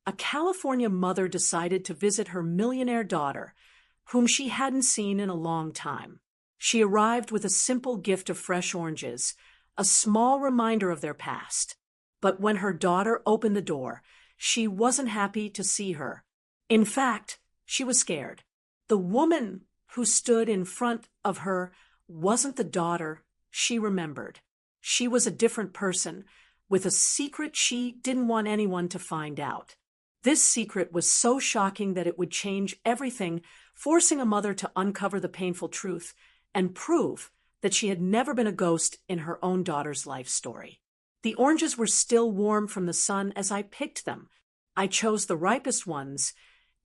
A California mother decided to visit her millionaire daughter, whom she hadn't seen in a long time. She arrived with a simple gift of fresh oranges, a small reminder of their past. But when her daughter opened the door, she wasn't happy to see her. In fact, she was scared. The woman who stood in front of her wasn't the daughter she remembered. She was a different person, with a secret she didn't want anyone to find out. This secret was so shocking that it would change everything, forcing a mother to uncover the painful truth and prove that she had never been a ghost in her own daughter's life story. The oranges were still warm from the sun as I picked them. I chose the ripest ones,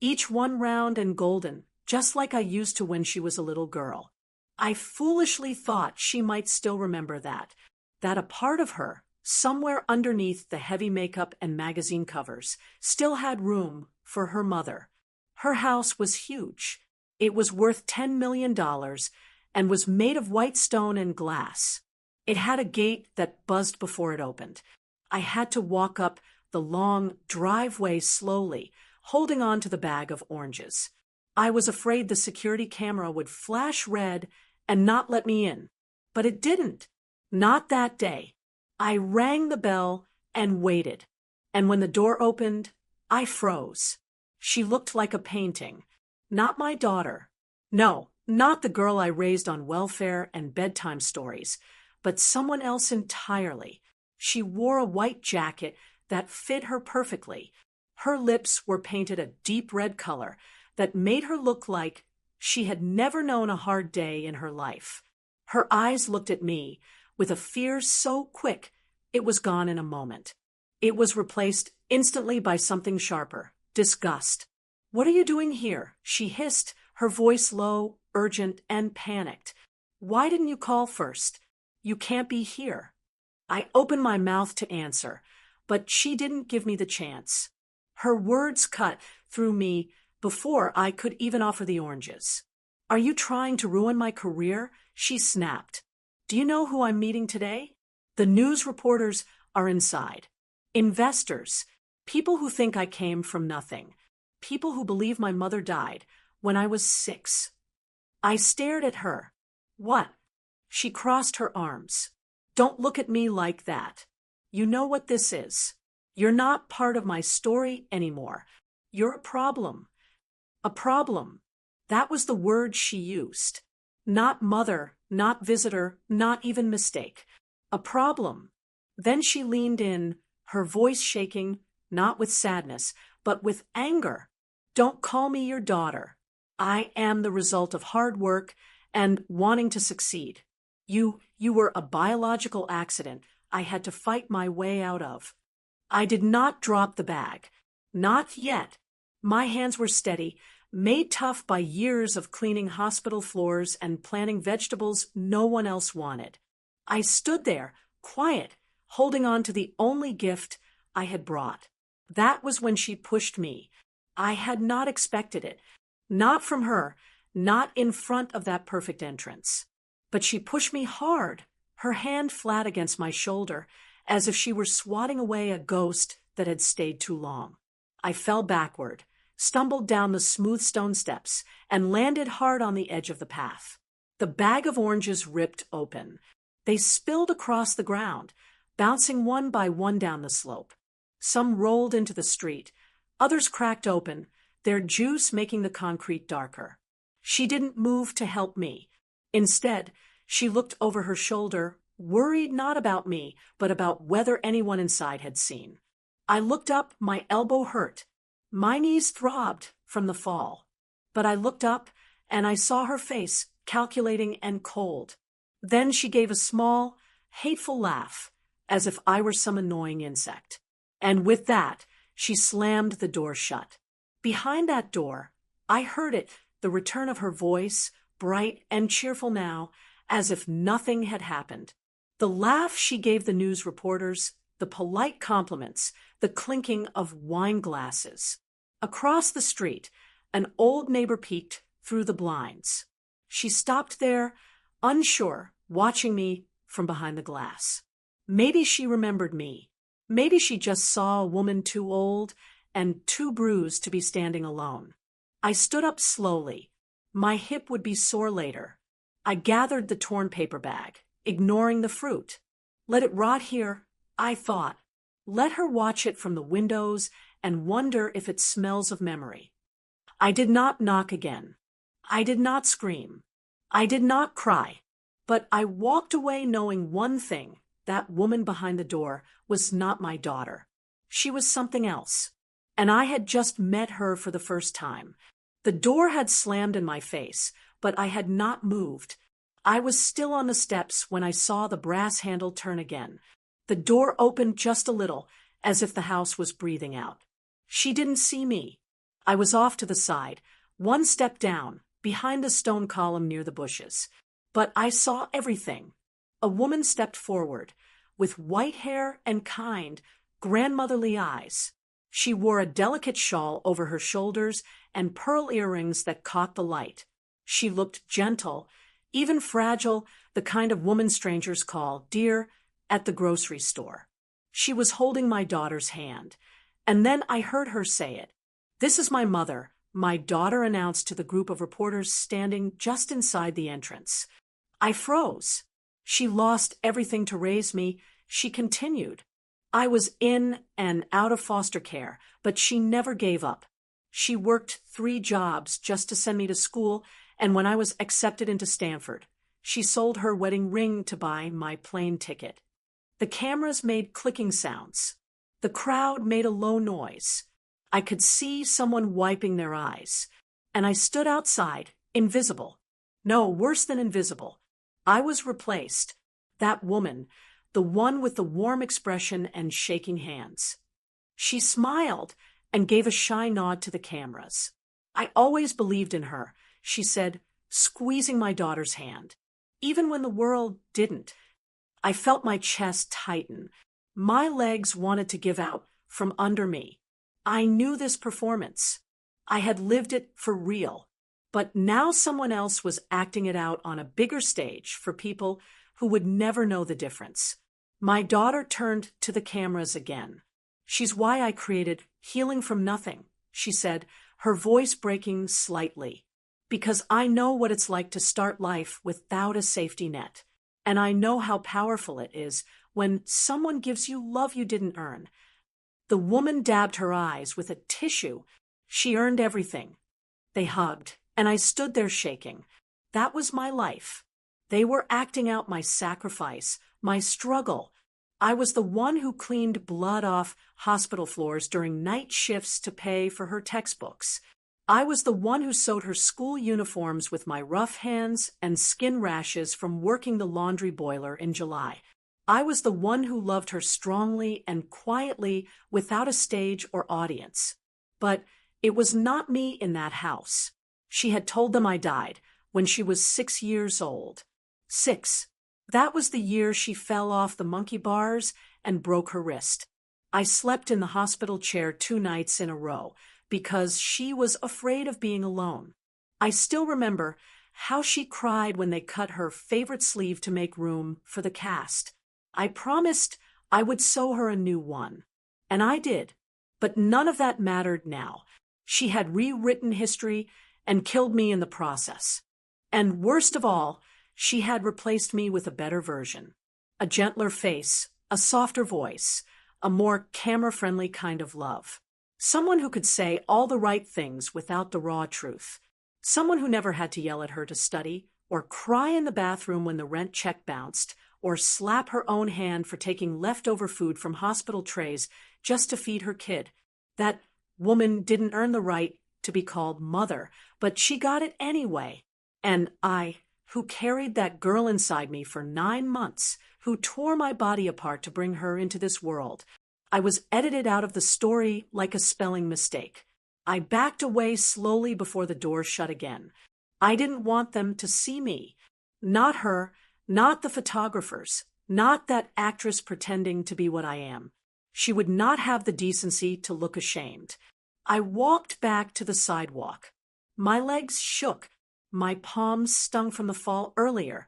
each one round and golden, just like I used to when she was a little girl. I foolishly thought she might still remember that a part of her, somewhere underneath the heavy makeup and magazine covers, still had room for her mother. Her house was huge. It was worth $10 million and was made of white stone and glass. It had a gate that buzzed before it opened. I had to walk up the long driveway slowly, holding on to the bag of oranges. I was afraid the security camera would flash red and not let me in. But it didn't. Not that day. I rang the bell and waited. And when the door opened, I froze. She looked like a painting. Not my daughter. No, not the girl I raised on welfare and bedtime stories, but someone else entirely. She wore a white jacket that fit her perfectly. Her lips were painted a deep red color that made her look like she had never known a hard day in her life. Her eyes looked at me with a fear so quick it was gone in a moment. It was replaced instantly by something sharper, disgust. "What are you doing here?" she hissed, her voice low, urgent, and panicked. "Why didn't you call first? You can't be here." I opened my mouth to answer, but she didn't give me the chance. Her words cut through me before I could even offer the oranges. "Are you trying to ruin my career?" she snapped. "Do you know who I'm meeting today? The news reporters are inside. Investors, people who think I came from nothing, people who believe my mother died when I was 6. I stared at her. "What?" She crossed her arms. "Don't look at me like that. You know what this is. You're not part of my story anymore. You're a problem. A problem." That was the word she used. Not mother, not visitor, not even mistake. A problem. Then she leaned in, her voice shaking, not with sadness, but with anger. "Don't call me your daughter. I am the result of hard work and wanting to succeed. You were a biological accident I had to fight my way out of." I did not drop the bag. Not yet. My hands were steady, made tough by years of cleaning hospital floors and planting vegetables no one else wanted. I stood there, quiet, holding on to the only gift I had brought. That was when she pushed me. I had not expected it. Not from her, not in front of that perfect entrance. But she pushed me hard, her hand flat against my shoulder, as if she were swatting away a ghost that had stayed too long. I fell backward, stumbled down the smooth stone steps, and landed hard on the edge of the path. The bag of oranges ripped open. They spilled across the ground, bouncing one by one down the slope. Some rolled into the street. Others cracked open, their juice making the concrete darker. She didn't move to help me. Instead, she looked over her shoulder, worried not about me, but about whether anyone inside had seen. I looked up, my elbow hurt. My knees throbbed from the fall. But I looked up, and I saw her face, calculating and cold. Then she gave a small, hateful laugh, as if I were some annoying insect. And with that, she slammed the door shut. Behind that door, I heard it, the return of her voice, bright and cheerful now, as if nothing had happened. The laugh she gave the news reporters, the polite compliments, the clinking of wine glasses. Across the street, an old neighbor peeked through the blinds. She stopped there, unsure, watching me from behind the glass. Maybe she remembered me. Maybe she just saw a woman too old and too bruised to be standing alone. I stood up slowly. My hip would be sore later. I gathered the torn paper bag, ignoring the fruit. Let it rot here, I thought. Let her watch it from the windows and wonder if it smells of memory. I did not knock again. I did not scream. I did not cry. But I walked away knowing one thing: that woman behind the door was not my daughter. She was something else. And I had just met her for the first time. The door had slammed in my face, but I had not moved. I was still on the steps when I saw the brass handle turn again. The door opened just a little, as if the house was breathing out. She didn't see me. I was off to the side, one step down, behind the stone column near the bushes. But I saw everything. A woman stepped forward, with white hair and kind, grandmotherly eyes. She wore a delicate shawl over her shoulders and pearl earrings that caught the light. She looked gentle, even fragile, the kind of woman strangers call dear at the grocery store. She was holding my daughter's hand, and then I heard her say it. "This is my mother," my daughter announced to the group of reporters standing just inside the entrance. I froze. She lost everything to raise me, she continued. I was in and out of foster care, but she never gave up. She worked 3 jobs just to send me to school, and when I was accepted into Stanford, she sold her wedding ring to buy my plane ticket. The cameras made clicking sounds. The crowd made a low noise. I could see someone wiping their eyes, and I stood outside, invisible. No, worse than invisible. I was replaced. That woman, the one with the warm expression and shaking hands. She smiled and gave a shy nod to the cameras. "I always believed in her," she said, squeezing my daughter's hand, even when the world didn't. I felt my chest tighten. My legs wanted to give out from under me. I knew this performance. I had lived it for real. But now someone else was acting it out on a bigger stage for people who would never know the difference. My daughter turned to the cameras again. "She's why I created Healing from Nothing," she said, her voice breaking slightly. "Because I know what it's like to start life without a safety net. And I know how powerful it is when someone gives you love you didn't earn." The woman dabbed her eyes with a tissue. She earned everything. They hugged, and I stood there shaking. That was my life. They were acting out my sacrifice, my struggle. I was the one who cleaned blood off hospital floors during night shifts to pay for her textbooks. I was the one who sewed her school uniforms with my rough hands and skin rashes from working the laundry boiler in July. I was the one who loved her strongly and quietly without a stage or audience. But it was not me in that house. She had told them I died when she was 6 years old. 6. That was the year she fell off the monkey bars and broke her wrist. I slept in the hospital chair 2 nights in a row because she was afraid of being alone. I still remember how she cried when they cut her favorite sleeve to make room for the cast. I promised I would sew her a new one. And I did. But none of that mattered now. She had rewritten history and killed me in the process. And worst of all, she had replaced me with a better version. A gentler face, a softer voice, a more camera-friendly kind of love. Someone who could say all the right things without the raw truth. Someone who never had to yell at her to study, or cry in the bathroom when the rent check bounced, or slap her own hand for taking leftover food from hospital trays just to feed her kid. That woman didn't earn the right to be called mother, but she got it anyway. And I, who carried that girl inside me for 9 months, who tore my body apart to bring her into this world, I was edited out of the story like a spelling mistake. I backed away slowly before the door shut again. I didn't want them to see me. Not her, not the photographers, not that actress pretending to be what I am. She would not have the decency to look ashamed. I walked back to the sidewalk. My legs shook. My palms stung from the fall earlier,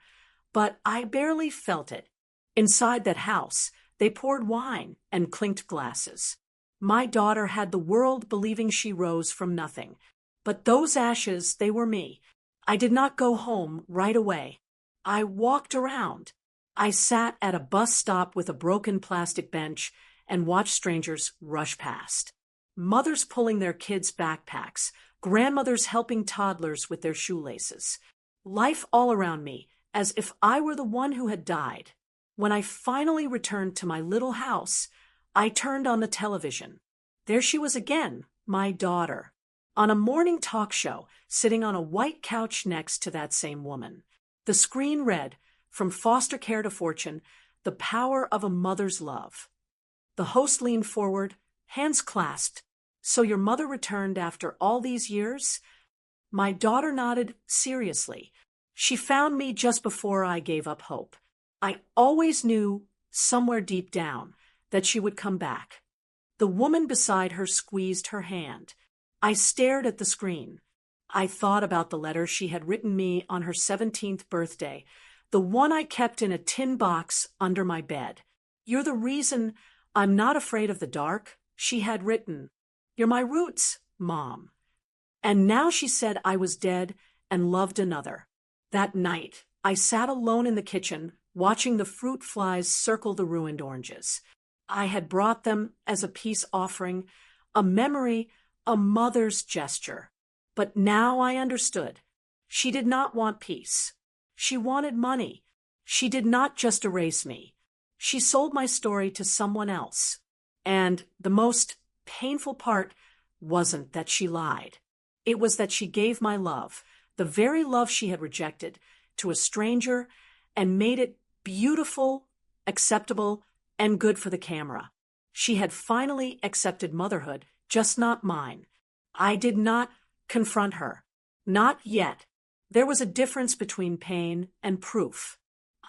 but I barely felt it. Inside that house, they poured wine and clinked glasses. My daughter had the world believing she rose from nothing. But those ashes, they were me. I did not go home right away. I walked around. I sat at a bus stop with a broken plastic bench and watched strangers rush past. Mothers pulling their kids' backpacks, grandmothers helping toddlers with their shoelaces. Life all around me, as if I were the one who had died. When I finally returned to my little house, I turned on the television. There she was again, my daughter, on a morning talk show, sitting on a white couch next to that same woman. The screen read, "From foster care to fortune, the power of a mother's love." The host leaned forward, hands clasped. "So your mother returned after all these years?" My daughter nodded seriously. "She found me just before I gave up hope. I always knew, somewhere deep down, that she would come back." The woman beside her squeezed her hand. I stared at the screen. I thought about the letter she had written me on her 17th birthday, the one I kept in a tin box under my bed. "You're the reason I'm not afraid of the dark," she had written. "You're my roots, Mom." And now she said I was dead and loved another. That night, I sat alone in the kitchen, watching the fruit flies circle the ruined oranges. I had brought them as a peace offering, a memory, a mother's gesture. But now I understood. She did not want peace. She wanted money. She did not just erase me. She sold my story to someone else. And the most painful part wasn't that she lied. It was that she gave my love, the very love she had rejected, to a stranger and made it beautiful, acceptable, and good for the camera. She had finally accepted motherhood, just not mine. I did not confront her. Not yet. There was a difference between pain and proof.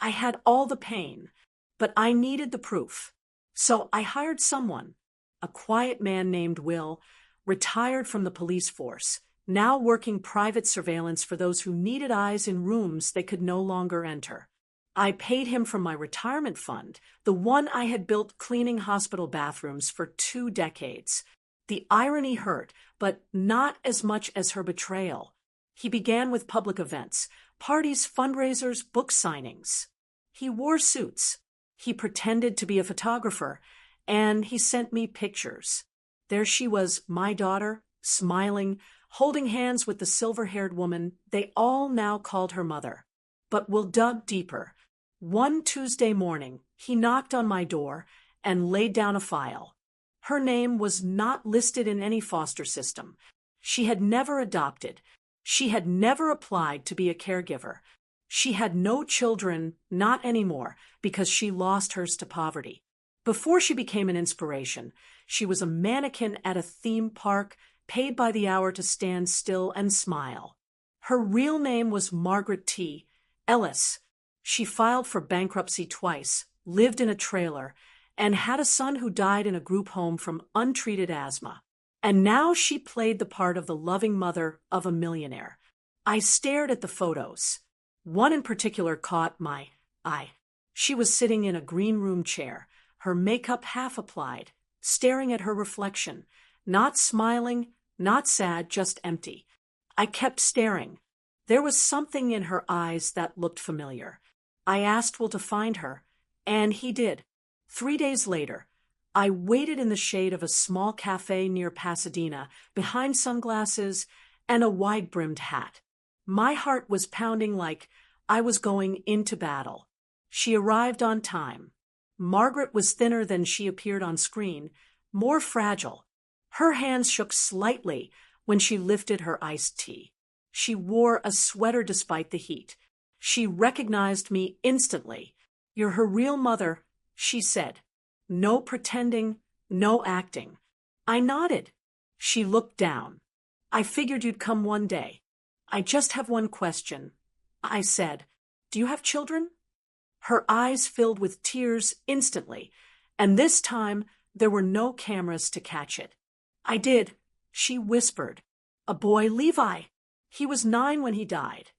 I had all the pain, but I needed the proof. So I hired someone, a quiet man named Will, retired from the police force, now working private surveillance for those who needed eyes in rooms they could no longer enter. I paid him from my retirement fund, the one I had built cleaning hospital bathrooms for 2 decades. The irony hurt, but not as much as her betrayal. He began with public events, parties, fundraisers, book signings. He wore suits. He pretended to be a photographer, and he sent me pictures. There she was, my daughter, smiling, holding hands with the silver-haired woman they all now called her mother. But we'll dug deeper. One Tuesday morning, he knocked on my door and laid down a file. Her name was not listed in any foster system. She had never adopted. She had never applied to be a caregiver. She had no children, not anymore, because she lost hers to poverty. Before she became an inspiration, she was a mannequin at a theme park, paid by the hour to stand still and smile. Her real name was Margaret T. Ellis. She filed for bankruptcy twice, lived in a trailer, and had a son who died in a group home from untreated asthma. And now she played the part of the loving mother of a millionaire. I stared at the photos. One in particular caught my eye. She was sitting in a green room chair, her makeup half applied, staring at her reflection, not smiling, not sad, just empty. I kept staring. There was something in her eyes that looked familiar. I asked Will to find her, and he did. 3 days later, I waited in the shade of a small cafe near Pasadena, behind sunglasses and a wide-brimmed hat. My heart was pounding like I was going into battle. She arrived on time. Margaret was thinner than she appeared on screen, more fragile. Her hands shook slightly when she lifted her iced tea. She wore a sweater despite the heat. She recognized me instantly. "You're her real mother," she said. "No pretending, no acting." I nodded. She looked down. "I figured you'd come one day. I just have one question," I said. "Do you have children?" Her eyes filled with tears instantly, and this time there were no cameras to catch it. "I did," she whispered. "A boy, Levi. He was 9 when he died."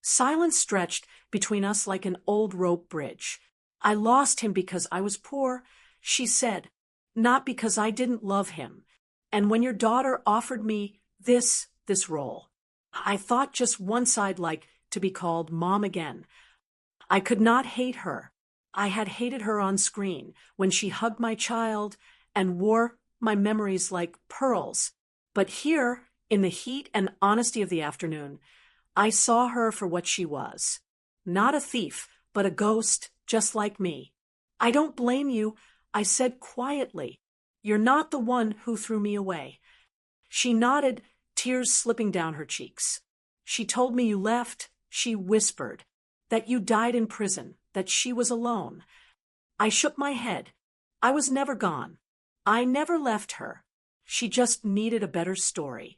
Silence stretched between us like an old rope bridge. "I lost him because I was poor," she said. not because I didn't love him. And when your daughter offered me this role, I thought just once I'd like to be called Mom again. I could not hate her. I had hated her on screen when she hugged my child and wore my memories like pearls. But here, in the heat and honesty of the afternoon, I saw her for what she was. Not a thief, but a ghost, just like me. I don't blame you, I said quietly. You're not the one who threw me away. She nodded, tears slipping down her cheeks. She told me you left, she whispered, that you died in prison, that she was alone. I shook my head. I was never gone. I never left her. She just needed a better story.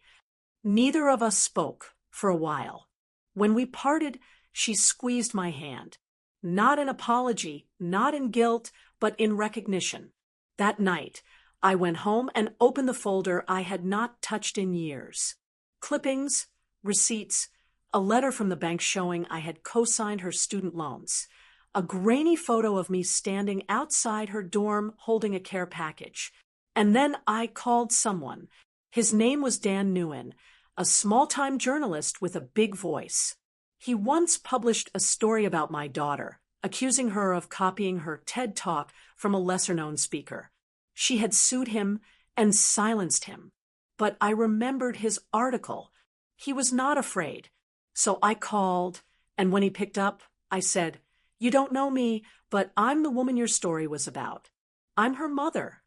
Neither of us spoke for a while. When we parted, she squeezed my hand. Not in apology, not in guilt, but in recognition. That night, I went home and opened the folder I had not touched in years. Clippings, receipts, a letter from the bank showing I had co-signed her student loans, a grainy photo of me standing outside her dorm holding a care package. And then I called someone. His name was Dan Nguyen, a small-time journalist with a big voice. He once published a story about my daughter, accusing her of copying her TED Talk from a lesser-known speaker. She had sued him and silenced him. But I remembered his article. He was not afraid. So I called, and when he picked up, I said, "You don't know me, but I'm the woman your story was about. I'm her mother."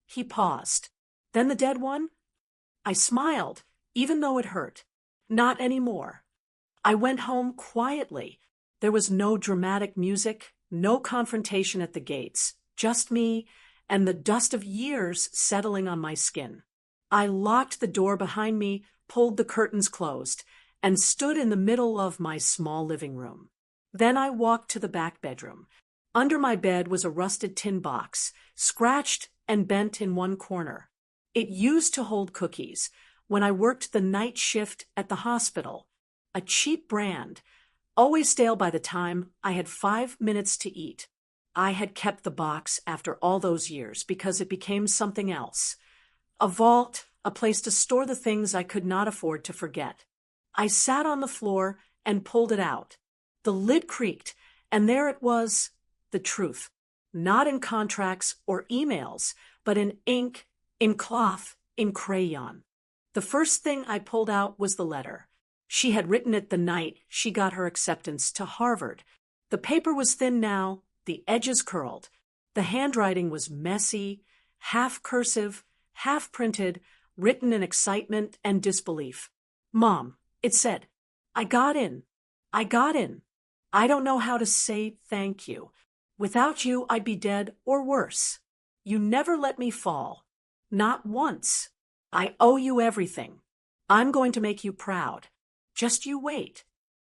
He paused. "Then the dead one?" I smiled, even though it hurt. "Not anymore." I went home quietly. There was no dramatic music, no confrontation at the gates, just me and the dust of years settling on my skin. I locked the door behind me, pulled the curtains closed, and stood in the middle of my small living room. Then I walked to the back bedroom. Under my bed was a rusted tin box, scratched and bent in one corner. It used to hold cookies when I worked the night shift at the hospital. A cheap brand, always stale by the time I had 5 minutes to eat. I had kept the box after all those years because it became something else. A vault, a place to store the things I could not afford to forget. I sat on the floor and pulled it out. The lid creaked, and there it was, the truth. Not in contracts or emails, but in ink, in cloth, in crayon. The first thing I pulled out was the letter. She had written it the night she got her acceptance to Harvard. The paper was thin now, the edges curled. The handwriting was messy, half cursive, half printed, written in excitement and disbelief. "Mom," it said, I got in. I got in. I don't know how to say thank you. Without you, I'd be dead or worse. You never let me fall. Not once. I owe you everything. I'm going to make you proud. Just you wait."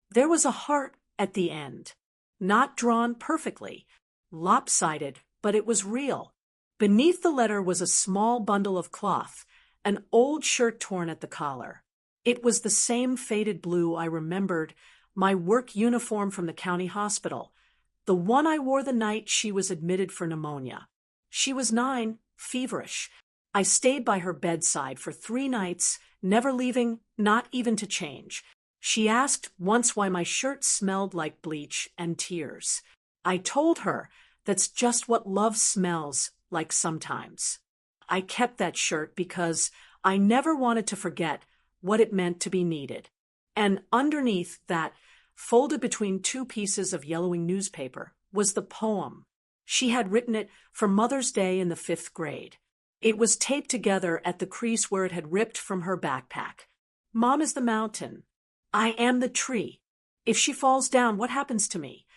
There was a heart at the end. Not drawn perfectly. Lopsided, but it was real. Beneath the letter was a small bundle of cloth, an old shirt torn at the collar. It was the same faded blue I remembered, my work uniform from the county hospital, the one I wore the night she was admitted for pneumonia. She was 9, feverish. I stayed by her bedside for 3 nights, never leaving, not even to change. She asked once why my shirt smelled like bleach and tears. I told her that's just what love smells like sometimes. I kept that shirt because I never wanted to forget what it meant to be needed. And underneath that, folded between 2 pieces of yellowing newspaper, was the poem. She had written it for Mother's Day in the 5th grade. It was taped together at the crease where it had ripped from her backpack. "Mom is the mountain. I am the tree. If she falls down, what happens to me?"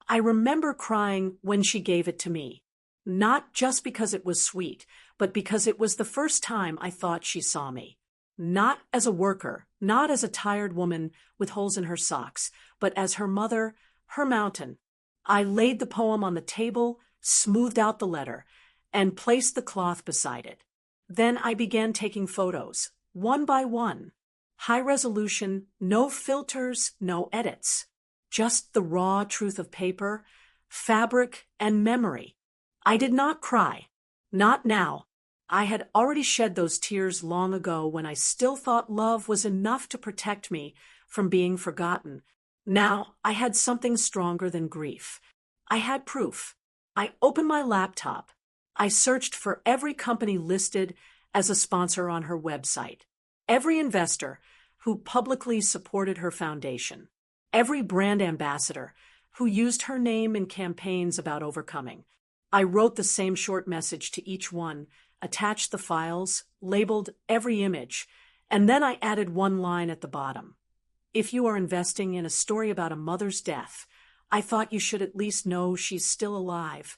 I remember crying when she gave it to me, not just because it was sweet, but because it was the first time I thought she saw me. Not as a worker, not as a tired woman with holes in her socks, but as her mother, her mountain. I laid the poem on the table, smoothed out the letter, and placed the cloth beside it. Then I began taking photos, one by one. High resolution, no filters, no edits. Just the raw truth of paper, fabric, and memory. I did not cry. Not now. I had already shed those tears long ago when I still thought love was enough to protect me from being forgotten. Now I had something stronger than grief. I had proof. I opened my laptop. I searched for every company listed as a sponsor on her website, every investor who publicly supported her foundation, every brand ambassador who used her name in campaigns about overcoming. I wrote the same short message to each one, attached the files, labeled every image, and then I added one line at the bottom. If you are investing in a story about a mother's death, I thought you should at least know she's still alive.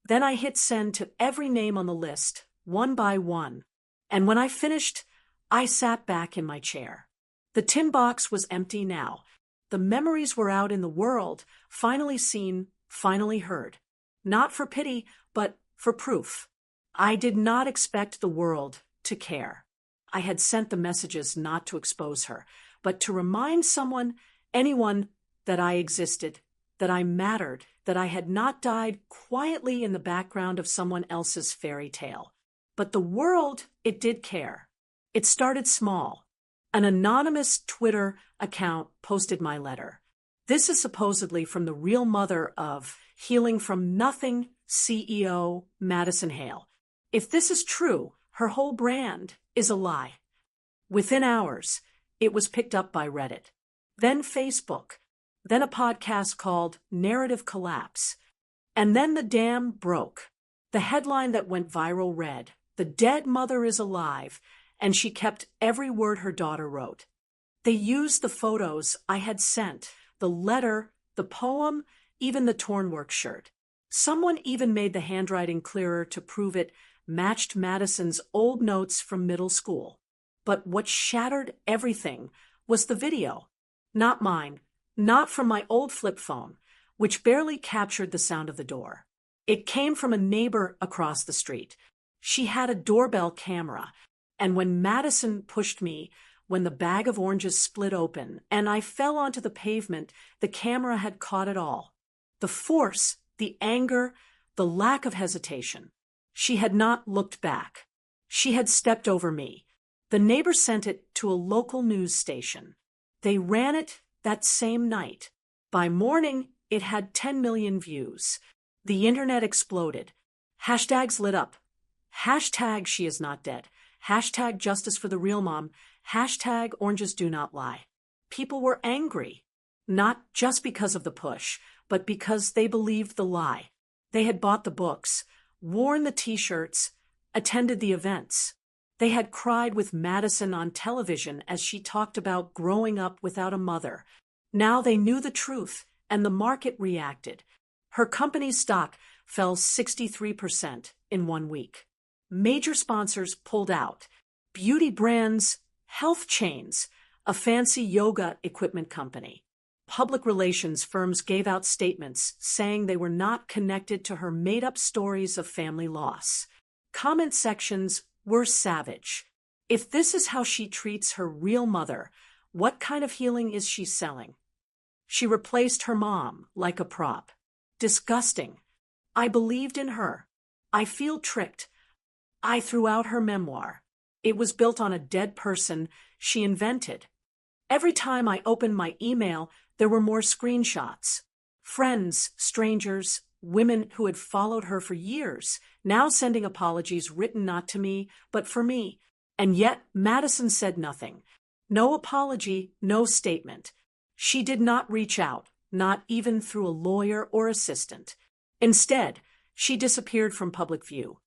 Then I hit send to every name on the list, one by one, and when I finished, I sat back in my chair. The tin box was empty now. The memories were out in the world, finally seen, finally heard. Not for pity, but for proof. I did not expect the world to care. I had sent the messages not to expose her, but to remind someone, anyone, that I existed, that I mattered, that I had not died quietly in the background of someone else's fairy tale. But the world, it did care. It started small. An anonymous Twitter account posted my letter. This is supposedly from the real mother of Healing from Nothing CEO Madison Hale. If this is true, her whole brand is a lie. Within hours, it was picked up by Reddit, then Facebook, then a podcast called Narrative Collapse, and then the dam broke. The headline that went viral read, "The dead mother is alive," and she kept every word her daughter wrote. They used the photos I had sent, the letter, the poem, even the torn work shirt. Someone even made the handwriting clearer to prove it matched Madison's old notes from middle school. But what shattered everything was the video. Not mine, not from my old flip phone, which barely captured the sound of the door. It came from a neighbor across the street. She had a doorbell camera, and when Madison pushed me, when the bag of oranges split open and I fell onto the pavement, the camera had caught it all. The force, the anger, the lack of hesitation. She had not looked back. She had stepped over me. The neighbor sent it to a local news station. They ran it that same night. By morning, it had 10 million views. The internet exploded. Hashtags lit up. Hashtag she is not dead. Hashtag justice for the real mom. Hashtag oranges do not lie. People were angry, not just because of the push, but because they believed the lie. They had bought the books, worn the t-shirts, attended the events. They had cried with Madison on television as she talked about growing up without a mother. Now they knew the truth, and the market reacted. Her company's stock fell 63% in 1 week. Major sponsors pulled out. Beauty brands, health chains, a fancy yoga equipment company. Public relations firms gave out statements saying they were not connected to her made-up stories of family loss. Comment sections were savage. If this is how she treats her real mother, what kind of healing is she selling? She replaced her mom like a prop. Disgusting. I believed in her. I feel tricked. I threw out her memoir. It was built on a dead person she invented. Every time I opened my email, there were more screenshots. Friends, strangers, women who had followed her for years, now sending apologies written not to me, but for me. And yet Madison said nothing. No apology, no statement. She did not reach out, not even through a lawyer or assistant. Instead, she disappeared from public view.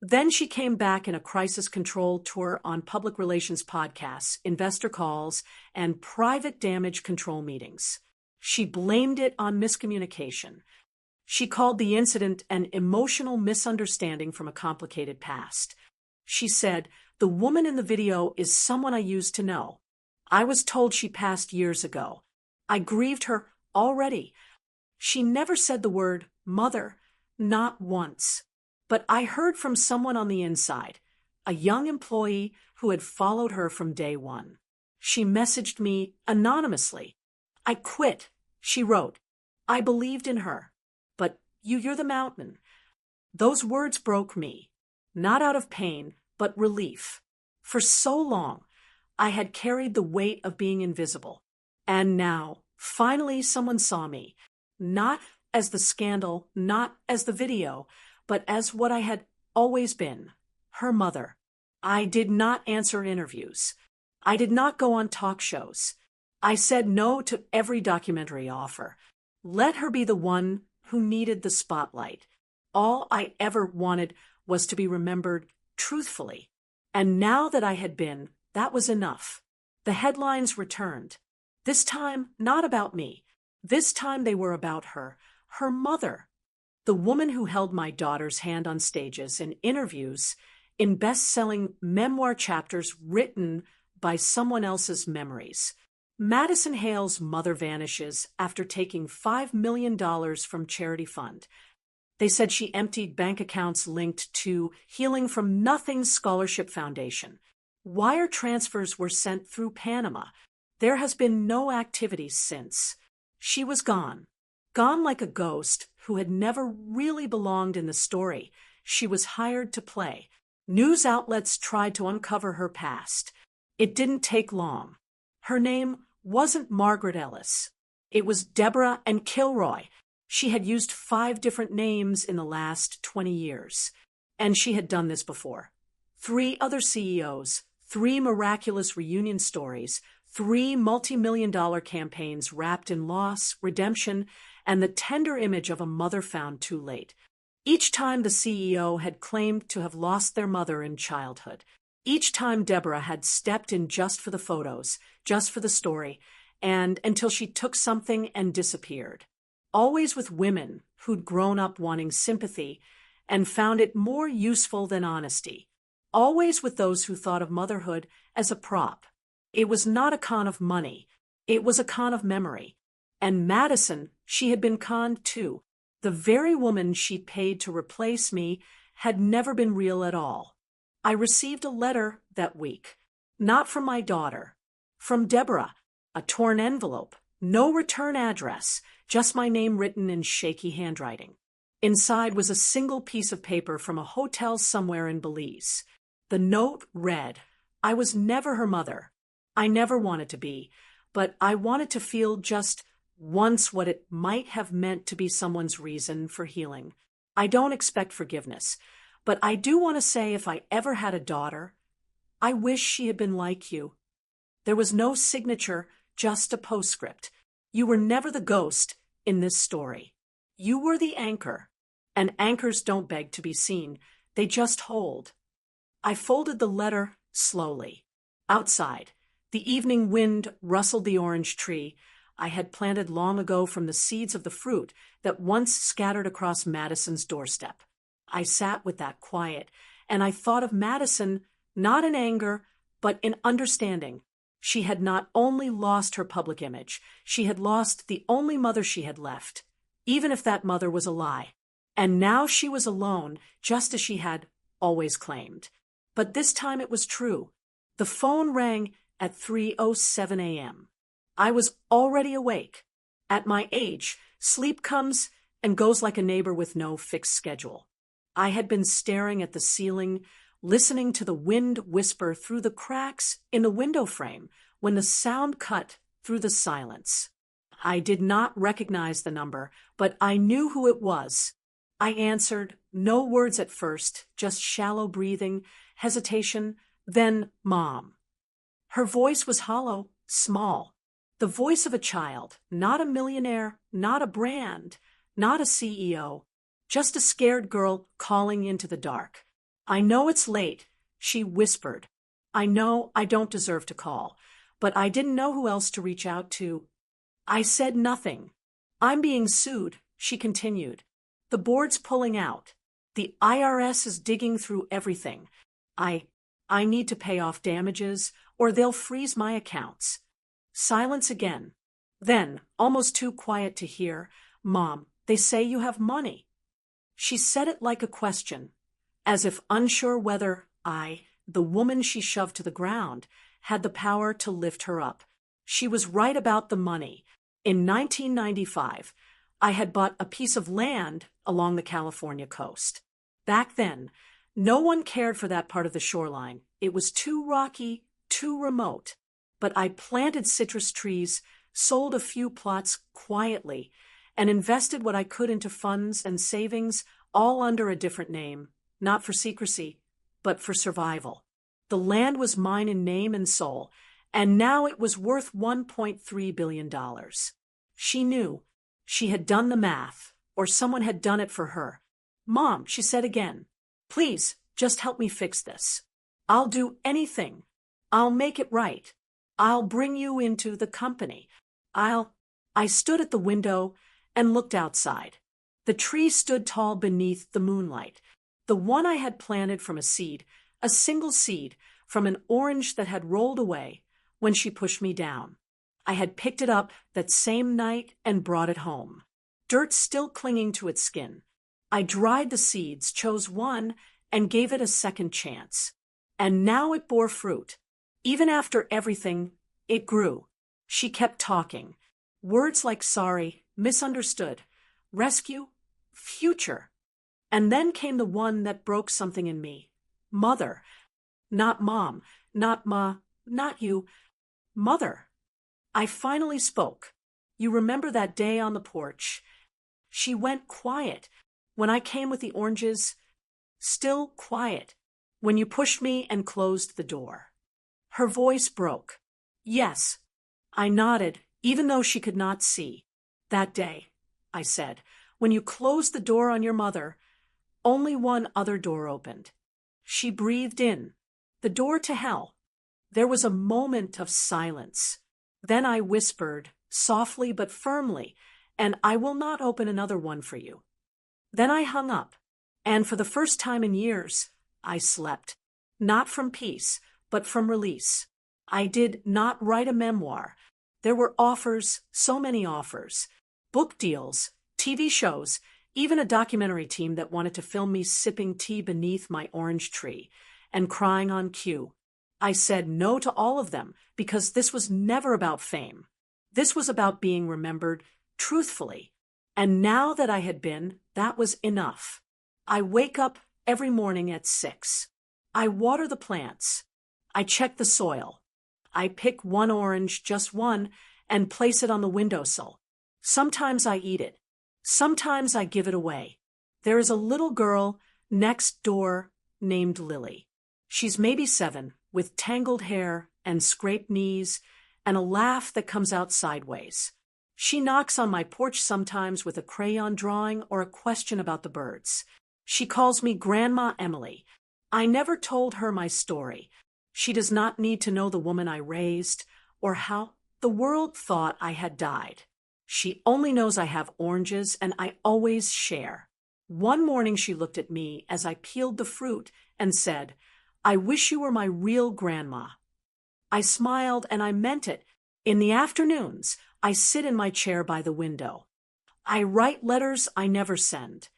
Then she came back in a crisis control tour on public relations podcasts, investor calls, and private damage control meetings. She blamed it on miscommunication. She called the incident an emotional misunderstanding from a complicated past. She said, "The woman in the video is someone I used to know. I was told she passed years ago. I grieved her already." She never said the word mother, not once. But I heard from someone on the inside, a young employee who had followed her from day one. She messaged me anonymously. "I quit," she wrote. "I believed in her. But you're the mountain." Those words broke me. not out of pain, but relief. For so long, I had carried the weight of being invisible. And now, finally, someone saw me, not as the scandal, not as the video, but as what I had always been, her mother. I did not answer interviews. I did not go on talk shows. I said no to every documentary offer. Let her be the one who needed the spotlight. All I ever wanted was to be remembered truthfully. And now that I had been, that was enough. The headlines returned. This time, not about me. This time they were about her, her mother. The woman who held my daughter's hand on stages, in interviews, in best-selling memoir chapters written by someone else's memories. Madison Hale's mother vanishes after taking $5 million from charity fund. They said she emptied bank accounts linked to Healing from Nothing Scholarship Foundation. Wire transfers were sent through Panama. There has been no activity since. She was gone. Gone like a ghost who had never really belonged in the story she was hired to play. News outlets tried to uncover her past. It didn't take long. Her name wasn't Margaret Ellis. It was Deborah and Kilroy. She had used 5 different names in the last 20 years. And she had done this before. 3 other CEOs, 3 miraculous reunion stories, 3 multi-million-dollar campaigns wrapped in loss, redemption, and the tender image of a mother found too late. Each time the CEO had claimed to have lost their mother in childhood. Each time Deborah had stepped in just for the photos, just for the story, and until she took something and disappeared. Always with women who'd grown up wanting sympathy and found it more useful than honesty. Always with those who thought of motherhood as a prop. It was not a con of money. It was a con of memory. And Madison, she had been conned too. The very woman she'd paid to replace me had never been real at all. I received a letter that week. Not from my daughter. From Deborah. A torn envelope. No return address. Just my name written in shaky handwriting. Inside was a single piece of paper from a hotel somewhere in Belize. The note read, I was never her mother. I never wanted to be, but I wanted to feel just once what it might have meant to be someone's reason for healing. I don't expect forgiveness, but I do want to say if I ever had a daughter, I wish she had been like you. There was no signature, just a postscript. You were never the ghost in this story. You were the anchor, and anchors don't beg to be seen. They just hold. I folded the letter slowly. Outside, the evening wind rustled the orange tree I had planted long ago from the seeds of the fruit that once scattered across Madison's doorstep. I sat with that quiet, and I thought of Madison not in anger, but in understanding. She had not only lost her public image, she had lost the only mother she had left, even if that mother was a lie. And now she was alone, just as she had always claimed. But this time it was true. The phone rang at 3:07 a.m. I was already awake. At my age, sleep comes and goes like a neighbor with no fixed schedule. I had been staring at the ceiling, listening to the wind whisper through the cracks in the window frame when the sound cut through the silence. I did not recognize the number, but I knew who it was. I answered, no words at first, just shallow breathing, hesitation, then Mom. Her voice was hollow, small. The voice of a child, not a millionaire, not a brand, not a CEO, just a scared girl calling into the dark. I know it's late, she whispered. I know I don't deserve to call, but I didn't know who else to reach out to. I said nothing. I'm being sued, she continued. The board's pulling out. The IRS is digging through everything. I need to pay off damages, or they'll freeze my accounts. Silence again. Then, almost too quiet to hear, Mom, they say you have money. She said it like a question, as if unsure whether the woman she shoved to the ground, had the power to lift her up. She was right about the money. In 1995, I had bought a piece of land along the California coast. Back then, No one cared for that part of the shoreline. It was too rocky, too remote. But I planted citrus trees, sold a few plots quietly, and invested what I could into funds and savings, all under a different name, not for secrecy, but for survival. The land was mine in name and soul, and now it was worth $1.3 billion. She knew. She had done the math, or someone had done it for her. "Mom," she said again, "please, just help me fix this. I'll do anything. I'll make it right. I'll bring you into the company. I stood at the window and looked outside. The tree stood tall beneath the moonlight. The one I had planted from a single seed, from an orange that had rolled away when she pushed me down. I had picked it up that same night and brought it home. Dirt still clinging to its skin. I dried the seeds, chose one, and gave it a second chance. And now it bore fruit. Even after everything, it grew. She kept talking. Words like sorry, misunderstood, rescue, future. And then came the one that broke something in me. Mother. Not mom, not ma, not you. Mother. I finally spoke. "You remember that day on the porch?" She went quiet. "When I came with the oranges?" Still quiet. "When you pushed me and closed the door?" Her voice broke. "Yes." I nodded, even though she could not see. "That day," I said, "when you closed the door on your mother, only one other door opened." She breathed in. "The door to hell." There was a moment of silence. Then I whispered, softly but firmly, "And I will not open another one for you." Then I hung up, and for the first time in years, I slept. Not from peace, but from release. I did not write a memoir. There were offers, so many offers. Book deals, TV shows, even a documentary team that wanted to film me sipping tea beneath my orange tree and crying on cue. I said no to all of them because this was never about fame. This was about being remembered truthfully. And now that I had been, that was enough. I wake up every morning at 6. I water the plants. I check the soil. I pick one orange, just one, and place it on the windowsill. Sometimes I eat it. Sometimes I give it away. There is a little girl next door named Lily. She's maybe 7, with tangled hair and scraped knees and a laugh that comes out sideways. She knocks on my porch sometimes with a crayon drawing or a question about the birds. She calls me Grandma Emily. I never told her my story. She does not need to know the woman I raised or how the world thought I had died. She only knows I have oranges and I always share. One morning she looked at me as I peeled the fruit and said, "I wish you were my real grandma." I smiled and I meant it. In the afternoons, I sit in my chair by the window. I write letters I never send.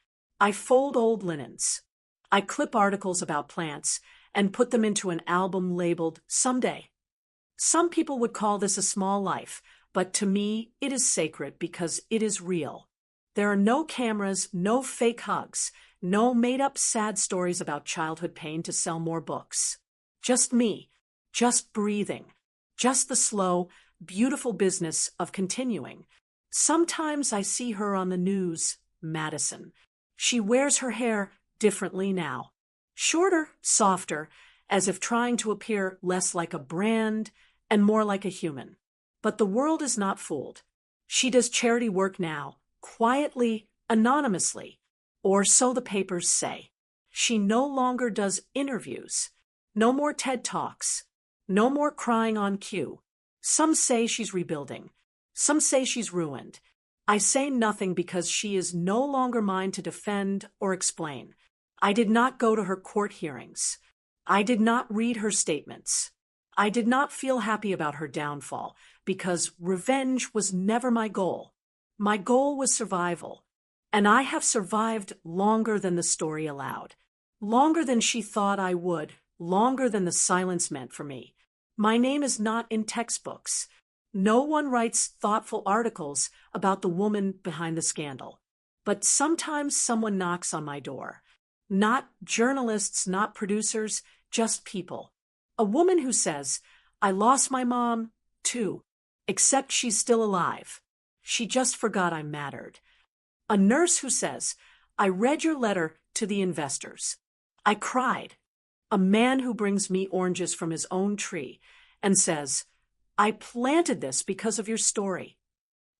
I fold old linens. I clip articles about plants and put them into an album labeled Someday. Some people would call this a small life, but to me, it is sacred because it is real. There are no cameras, no fake hugs, no made-up sad stories about childhood pain to sell more books. Just me, just breathing, just the slow, beautiful business of continuing. Sometimes I see her on the news, Madison. She wears her hair differently now. Shorter, softer, as if trying to appear less like a brand and more like a human. But the world is not fooled. She does charity work now, quietly, anonymously, or so the papers say. She no longer does interviews. No more TED Talks. No more crying on cue. Some say she's rebuilding. Some say she's ruined. I say nothing because she is no longer mine to defend or explain. I did not go to her court hearings. I did not read her statements. I did not feel happy about her downfall because revenge was never my goal. My goal was survival. And I have survived longer than the story allowed. Longer than she thought I would. Longer than the silence meant for me. My name is not in textbooks. No one writes thoughtful articles about the woman behind the scandal. But sometimes someone knocks on my door. Not journalists, not producers, just people. A woman who says, I lost my mom, too, except she's still alive. She just forgot I mattered. A nurse who says, I read your letter to the investors. I cried. A man who brings me oranges from his own tree and says, I planted this because of your story.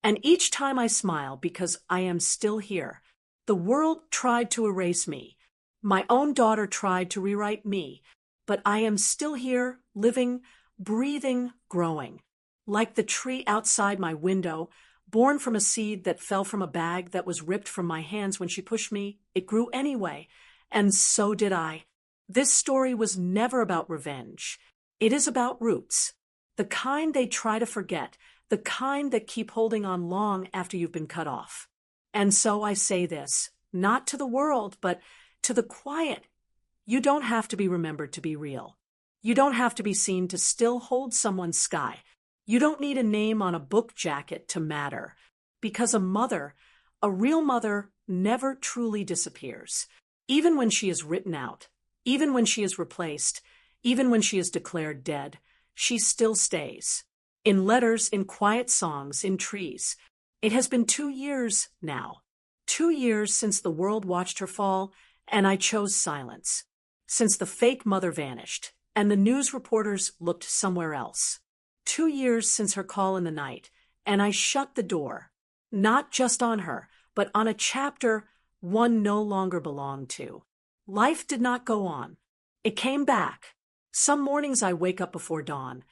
And each time I smile because I am still here. The world tried to erase me. My own daughter tried to rewrite me. But I am still here, living, breathing, growing. Like the tree outside my window, born from a seed that fell from a bag that was ripped from my hands when she pushed me, it grew anyway. And so did I. This story was never about revenge. It is about roots. The kind they try to forget, the kind that keep holding on long after you've been cut off. And so I say this, not to the world, but to the quiet. You don't have to be remembered to be real. You don't have to be seen to still hold someone's sky. You don't need a name on a book jacket to matter. Because a mother, a real mother, never truly disappears. Even when she is written out, even when she is replaced, even when she is declared dead, she still stays. In letters, in quiet songs, in trees. It has been 2 years now. 2 years since the world watched her fall, and I chose silence. Since the fake mother vanished, and the news reporters looked somewhere else. 2 years since her call in the night, and I shut the door. Not just on her, but on a chapter one no longer belonged to. Life did not go on. It came back. Some mornings I wake up before dawn,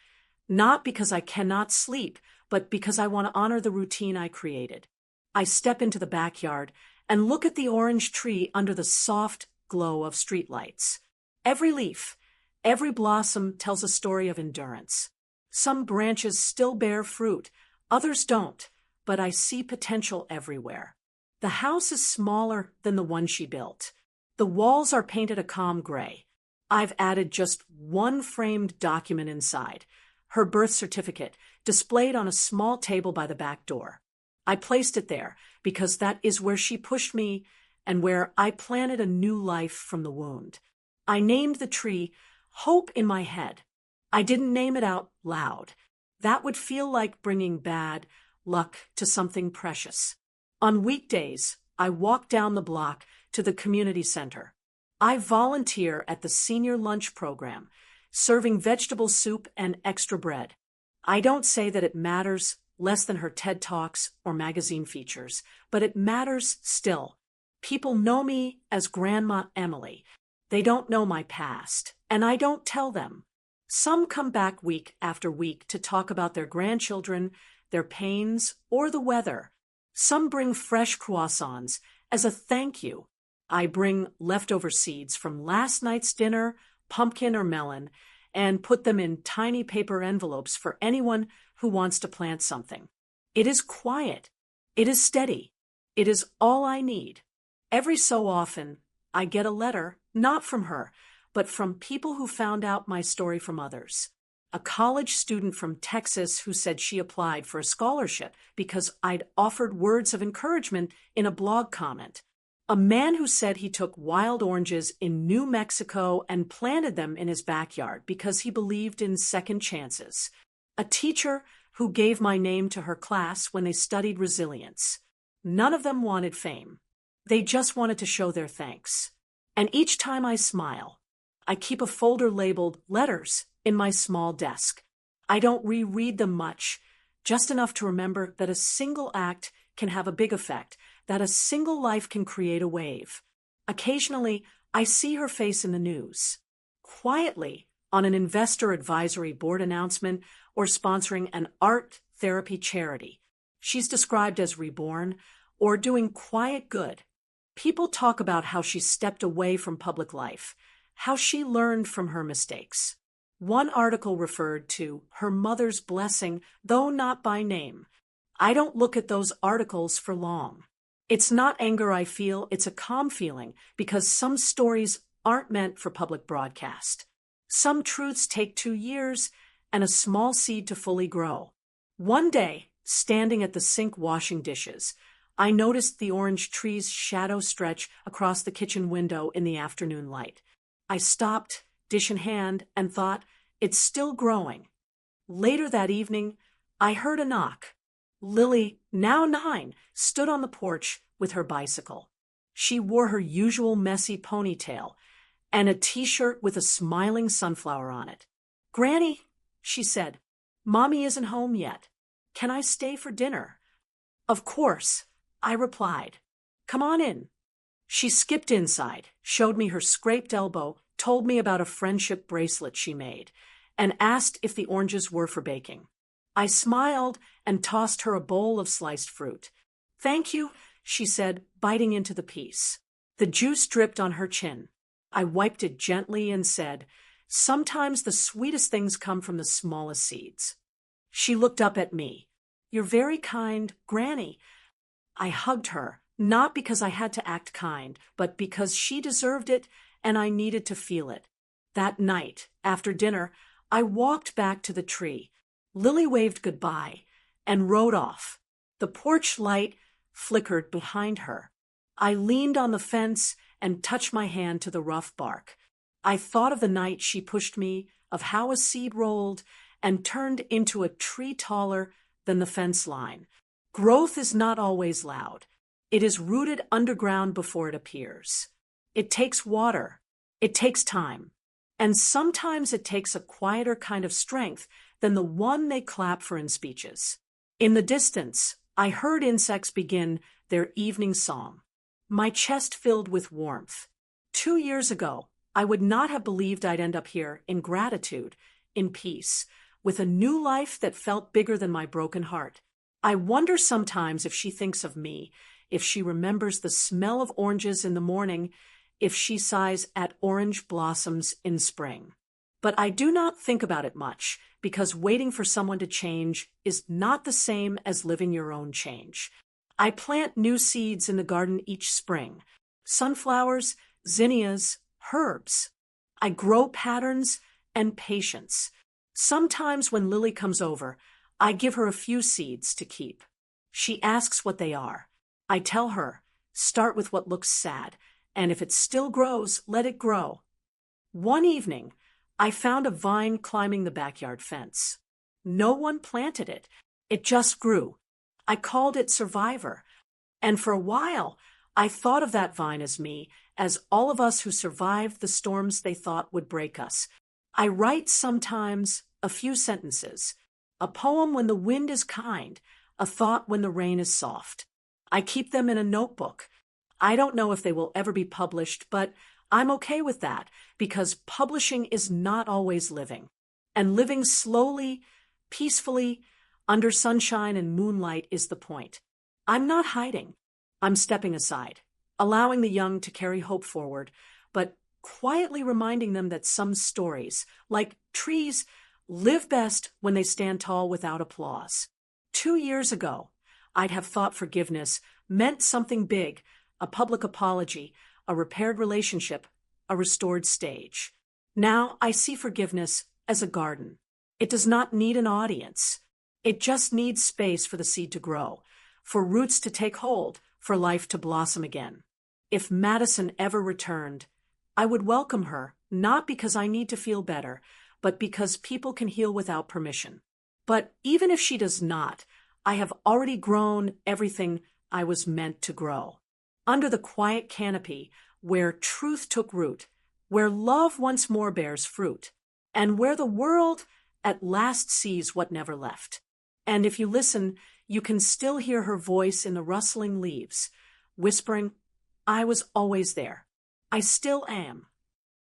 not because I cannot sleep, but because I want to honor the routine I created. I step into the backyard and look at the orange tree under the soft glow of streetlights. Every leaf, every blossom tells a story of endurance. Some branches still bear fruit, others don't, but I see potential everywhere. The house is smaller than the one she built. The walls are painted a calm gray. I've added just one framed document inside, her birth certificate, displayed on a small table by the back door. I placed it there because that is where she pushed me and where I planted a new life from the wound. I named the tree Hope in my head. I didn't name it out loud. That would feel like bringing bad luck to something precious. On weekdays, I walk down the block to the community center. I volunteer at the senior lunch program, serving vegetable soup and extra bread. I don't say that it matters less than her TED Talks or magazine features, but it matters still. People know me as Grandma Emily. They don't know my past, and I don't tell them. Some come back week after week to talk about their grandchildren, their pains, or the weather. Some bring fresh croissants as a thank you. I bring leftover seeds from last night's dinner, pumpkin or melon, and put them in tiny paper envelopes for anyone who wants to plant something. It is quiet. It is steady. It is all I need. Every so often, I get a letter, not from her, but from people who found out my story from others. A college student from Texas who said she applied for a scholarship because I'd offered words of encouragement in a blog comment. A man who said he took wild oranges in New Mexico and planted them in his backyard because he believed in second chances. A teacher who gave my name to her class when they studied resilience. None of them wanted fame. They just wanted to show their thanks. And each time I smile, I keep a folder labeled Letters in my small desk. I don't reread them much, just enough to remember that a single act can have a big effect, that a single life can create a wave. Occasionally, I see her face in the news. Quietly, on an investor advisory board announcement or sponsoring an art therapy charity. She's described as reborn or doing quiet good. People talk about how she stepped away from public life, how she learned from her mistakes. One article referred to her mother's blessing, though not by name. I don't look at those articles for long. It's not anger I feel, it's a calm feeling, because some stories aren't meant for public broadcast. Some truths take 2 years and a small seed to fully grow. One day, standing at the sink washing dishes, I noticed the orange tree's shadow stretch across the kitchen window in the afternoon light. I stopped, dish in hand, and thought, it's still growing. Later that evening, I heard a knock. Lily, now 9, stood on the porch with her bicycle. She wore her usual messy ponytail and a t-shirt with a smiling sunflower on it. "Granny," she said, "Mommy isn't home yet. Can I stay for dinner?" "Of course," I replied. "Come on in." She skipped inside, showed me her scraped elbow, told me about a friendship bracelet she made, and asked if the oranges were for baking. I smiled and tossed her a bowl of sliced fruit. "Thank you," she said, biting into the piece. The juice dripped on her chin. I wiped it gently and said, "Sometimes the sweetest things come from the smallest seeds." She looked up at me. "You're very kind, Granny." I hugged her, not because I had to act kind, but because she deserved it and I needed to feel it. That night, after dinner, I walked back to the tree. Lily waved goodbye and rode off. The porch light flickered behind her. I leaned on the fence and touched my hand to the rough bark. I thought of the night she pushed me, of how a seed rolled and turned into a tree taller than the fence line. Growth is not always loud. It is rooted underground before it appears. It takes water. It takes time. And sometimes it takes a quieter kind of strength than the one they clap for in speeches. In the distance, I heard insects begin their evening song. My chest filled with warmth. 2 years ago, I would not have believed I'd end up here in gratitude, in peace, with a new life that felt bigger than my broken heart. I wonder sometimes if she thinks of me, if she remembers the smell of oranges in the morning, if she sighs at orange blossoms in spring. But I do not think about it much, because waiting for someone to change is not the same as living your own change. I plant new seeds in the garden each spring. Sunflowers, zinnias, herbs. I grow patterns and patience. Sometimes when Lily comes over, I give her a few seeds to keep. She asks what they are. I tell her, start with what looks sad, and if it still grows, let it grow. One evening, I found a vine climbing the backyard fence. No one planted it. It just grew. I called it Survivor. And for a while, I thought of that vine as me, as all of us who survived the storms they thought would break us. I write sometimes a few sentences, a poem when the wind is kind, a thought when the rain is soft. I keep them in a notebook. I don't know if they will ever be published, but I'm okay with that, because publishing is not always living. And living slowly, peacefully, under sunshine and moonlight is the point. I'm not hiding. I'm stepping aside, allowing the young to carry hope forward, but quietly reminding them that some stories, like trees, live best when they stand tall without applause. 2 years ago, I'd have thought forgiveness meant something big, a public apology, a repaired relationship, a restored stage. Now I see forgiveness as a garden. It does not need an audience. It just needs space for the seed to grow, for roots to take hold, for life to blossom again. If Madison ever returned, I would welcome her, not because I need to feel better, but because people can heal without permission. But even if she does not, I have already grown everything I was meant to grow. Under the quiet canopy, where truth took root, where love once more bears fruit, and where the world at last sees what never left. And if you listen, you can still hear her voice in the rustling leaves, whispering, "I was always there. I still am."